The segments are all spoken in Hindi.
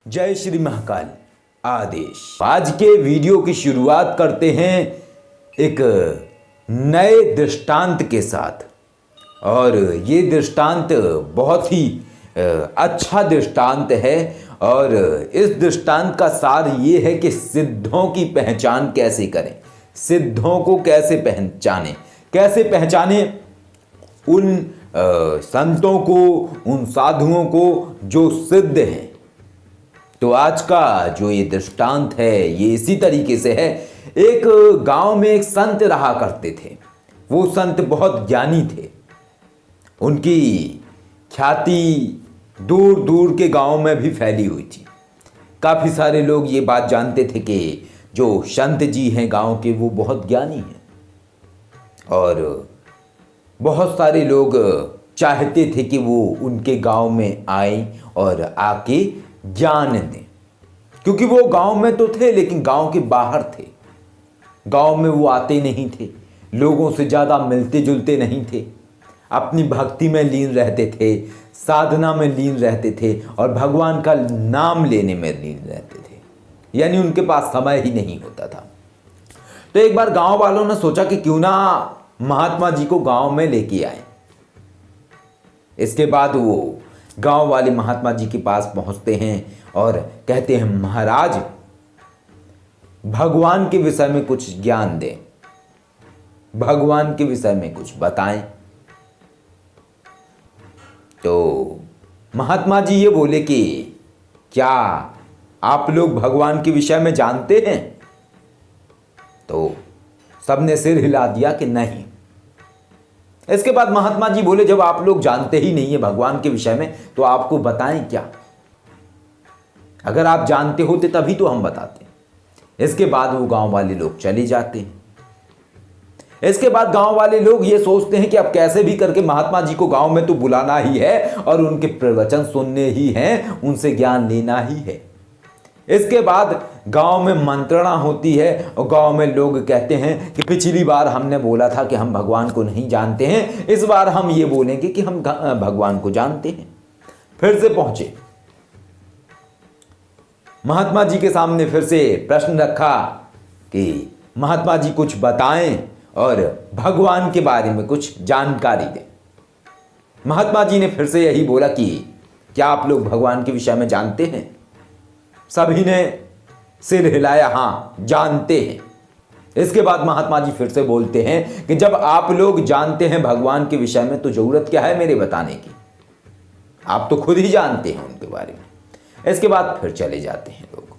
जय श्री महाकाल आदेश। आज के वीडियो की शुरुआत करते हैं एक नए दृष्टांत के साथ। और ये दृष्टांत बहुत ही अच्छा दृष्टांत है। और इस दृष्टांत का सार ये है कि सिद्धों की पहचान कैसे करें, सिद्धों को कैसे पहचाने उन संतों को, उन साधुओं को जो सिद्ध हैं। तो आज का जो ये दृष्टांत है ये इसी तरीके से है। एक गांव में एक संत रहा करते थे। वो संत बहुत ज्ञानी थे। उनकी ख्याति दूर दूर के गांव में भी फैली हुई थी। काफ़ी सारे लोग ये बात जानते थे कि जो संत जी हैं गांव के वो बहुत ज्ञानी हैं। और बहुत सारे लोग चाहते थे कि वो उनके गांव में आए और आके ज्ञान दें, क्योंकि वो गांव में तो थे लेकिन गांव के बाहर थे। गांव में वो आते नहीं थे, लोगों से ज़्यादा मिलते जुलते नहीं थे, अपनी भक्ति में लीन रहते थे, साधना में लीन रहते थे और भगवान का नाम लेने में लीन रहते थे। यानी उनके पास समय ही नहीं होता था। तो एक बार गांव वालों ने सोचा कि क्यों ना महात्मा जी को गांव में लेके आए। इसके बाद वो गांव वाले महात्मा जी के पास पहुंचते हैं और कहते हैं, महाराज भगवान के विषय में कुछ ज्ञान दें, भगवान के विषय में कुछ बताएं। तो महात्मा जी ये बोले कि क्या आप लोग भगवान के विषय में जानते हैं? तो सबने सिर हिला दिया कि नहीं। इसके बाद महात्मा जी बोले, जब आप लोग जानते ही नहीं है भगवान के विषय में तो आपको बताएं क्या? अगर आप जानते होते तभी तो हम बताते। इसके बाद वो गांव वाले लोग चले जाते हैं। इसके बाद गांव वाले लोग ये सोचते हैं कि अब कैसे भी करके महात्मा जी को गांव में तो बुलाना ही है और उनके प्रवचन सुनने ही हैं, उनसे ज्ञान लेना ही है। इसके बाद गांव में मंत्रणा होती है और गांव में लोग कहते हैं कि पिछली बार हमने बोला था कि हम भगवान को नहीं जानते हैं, इस बार हम ये बोलेंगे कि हम भगवान को जानते हैं। फिर से पहुंचे महात्मा जी के सामने, फिर से प्रश्न रखा कि महात्मा जी कुछ बताएं और भगवान के बारे में कुछ जानकारी दें। महात्मा जी ने फिर से यही बोला कि क्या आप लोग भगवान के विषय में जानते हैं? सभी ने सिर हिलाया, हां जानते हैं। इसके बाद महात्मा जी फिर से बोलते हैं कि जब आप लोग जानते हैं भगवान के विषय में तो जरूरत क्या है मेरे बताने की, आप तो खुद ही जानते हैं उनके बारे में। इसके बाद फिर चले जाते हैं लोग।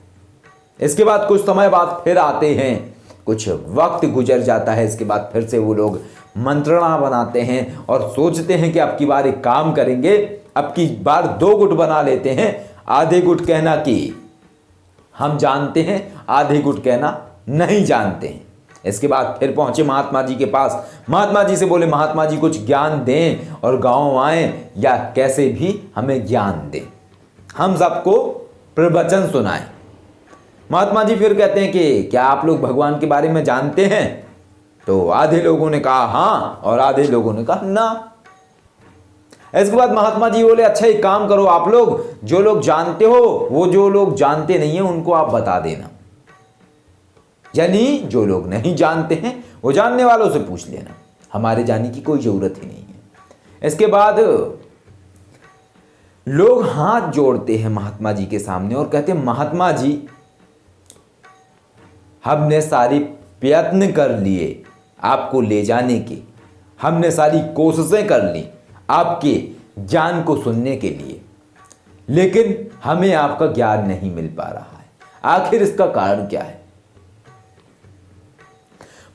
इसके बाद कुछ समय बाद फिर आते हैं, कुछ वक्त गुजर जाता है। इसके बाद फिर से वो लोग मंत्रणा बनाते हैं और सोचते हैं कि अब की बार एक काम करेंगे, अब की बार 2 गुट बना लेते हैं। आधे गुट कहना कि हम जानते हैं, आधे गुट कहना नहीं जानते हैं। इसके बाद फिर पहुंचे महात्मा जी के पास। महात्मा जी से बोले, महात्मा जी कुछ ज्ञान दें और गांव आए या कैसे भी हमें ज्ञान दें, हम सबको प्रवचन सुनाएं। महात्मा जी फिर कहते हैं कि क्या आप लोग भगवान के बारे में जानते हैं? तो आधे लोगों ने कहा हां और आधे लोगों ने कहा ना। इसके बाद महात्मा जी बोले, अच्छा एक काम करो, आप लोग जो लोग जानते हो वो जो लोग जानते नहीं है उनको आप बता देना। यानी जो लोग नहीं जानते हैं वो जानने वालों से पूछ लेना, हमारे जाने की कोई जरूरत ही नहीं है। इसके बाद लोग हाथ जोड़ते हैं महात्मा जी के सामने और कहते हैं, महात्मा जी हमने सारी प्रयत्न कर लिए आपको ले जाने के, हमने सारी कोशिशें कर ली आपके ज्ञान को सुनने के लिए, लेकिन हमें आपका ज्ञान नहीं मिल पा रहा है। आखिर इसका कारण क्या है?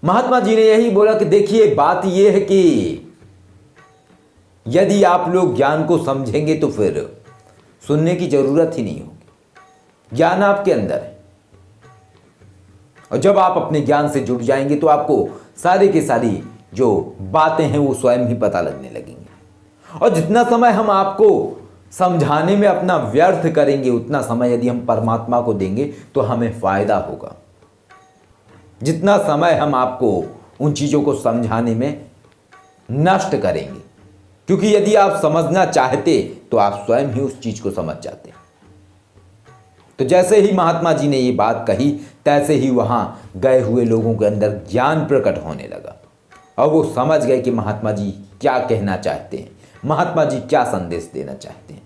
महात्मा जी ने यही बोला कि देखिए बात यह है कि यदि आप लोग ज्ञान को समझेंगे तो फिर सुनने की जरूरत ही नहीं होगी। ज्ञान आपके अंदर है और जब आप अपने ज्ञान से जुड़ जाएंगे तो आपको सारी की सारी जो बातें हैं वो स्वयं ही पता लगने लगेंगी। और जितना समय हम आपको समझाने में अपना व्यर्थ करेंगे उतना समय यदि हम परमात्मा को देंगे तो हमें फायदा होगा। जितना समय हम आपको उन चीजों को समझाने में नष्ट करेंगे, क्योंकि यदि आप समझना चाहते तो आप स्वयं ही उस चीज को समझ जाते। तो जैसे ही महात्मा जी ने ये बात कही, तैसे ही वहाँ गए हुए लोगों के अंदर ज्ञान प्रकट होने लगा और वो समझ गए कि महात्मा जी क्या कहना चाहते हैं, महात्मा जी क्या संदेश देना चाहते हैं।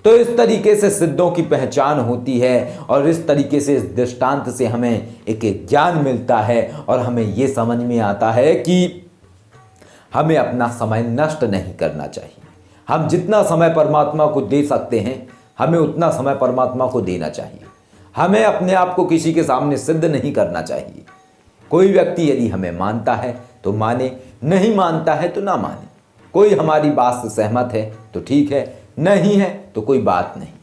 तो इस तरीके से सिद्धों की पहचान होती है और इस तरीके से इस दृष्टांत से हमें एक ज्ञान मिलता है और हमें ये समझ में आता है कि हमें अपना समय नष्ट नहीं करना चाहिए। हम जितना समय परमात्मा को दे सकते हैं, हमें उतना समय परमात्मा को देना चाहिए। हमें अपने आप को किसी के सामने सिद्ध नहीं करना चाहिए। कोई व्यक्ति यदि हमें मानता है तो माने, नहीं मानता है तो ना माने। कोई हमारी बात से सहमत है तो ठीक है, नहीं है तो कोई बात नहीं।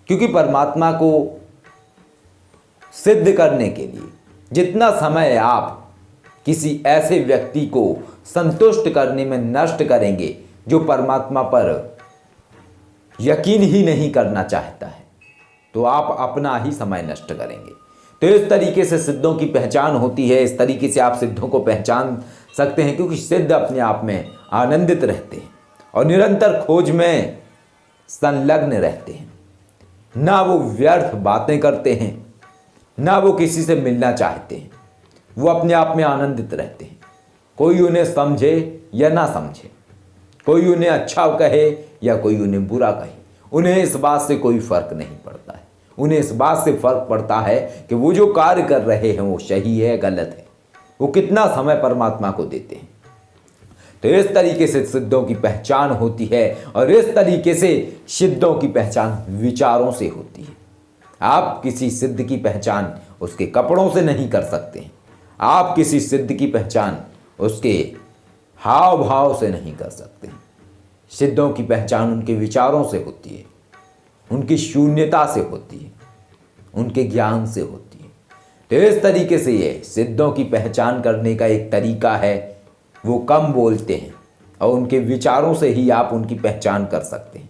क्योंकि परमात्मा को सिद्ध करने के लिए जितना समय आप किसी ऐसे व्यक्ति को संतुष्ट करने में नष्ट करेंगे जो परमात्मा पर यकीन ही नहीं करना चाहता है, तो आप अपना ही समय नष्ट करेंगे। तो इस तरीके से सिद्धों की पहचान होती है। इस तरीके से आप सिद्धों को पहचान सकते हैं, क्योंकि सिद्ध अपने आप में आनंदित रहते हैं और निरंतर खोज में संलग्न रहते हैं। ना वो व्यर्थ बातें करते हैं, ना वो किसी से मिलना चाहते हैं। वो अपने आप में आनंदित रहते हैं। कोई उन्हें समझे या ना समझे, कोई उन्हें अच्छा कहे या कोई उन्हें बुरा कहे, उन्हें इस बात से कोई फर्क नहीं पड़ता है। उन्हें इस बात से फर्क पड़ता है कि वो जो कार्य कर रहे हैं वो सही है गलत है, वो कितना समय परमात्मा को देते हैं। तो इस तरीके से सिद्धों की पहचान होती है और इस तरीके से सिद्धों की पहचान विचारों से होती है। आप किसी सिद्ध की पहचान उसके कपड़ों से नहीं कर सकते हैं। आप किसी सिद्ध की पहचान उसके हाव भाव से नहीं कर सकते। सिद्धों की पहचान उनके विचारों से होती है, उनकी शून्यता से होती है, उनके ज्ञान से होती है। तो इस तरीके से ये सिद्धों की पहचान करने का एक तरीका है। वो कम बोलते हैं और उनके विचारों से ही आप उनकी पहचान कर सकते हैं,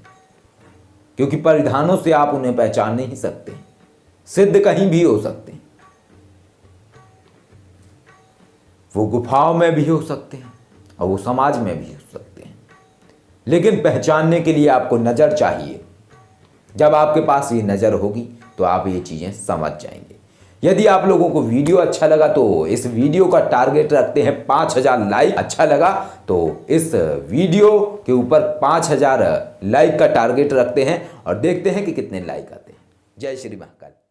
क्योंकि परिधानों से आप उन्हें पहचान नहीं सकते। सिद्ध कहीं भी हो सकते हैं, वो गुफाओं में भी हो सकते हैं और वो समाज में भी हो सकते हैं, लेकिन पहचानने के लिए आपको नज़र चाहिए। जब आपके पास ये नज़र होगी तो आप ये चीज़ें समझ जाएंगे। यदि आप लोगों को वीडियो अच्छा लगा तो इस वीडियो का टारगेट रखते हैं 5000 लाइक। अच्छा लगा तो इस वीडियो के ऊपर 5000 लाइक का टारगेट रखते हैं और देखते हैं कि कितने लाइक आते हैं। जय श्री महाकाल।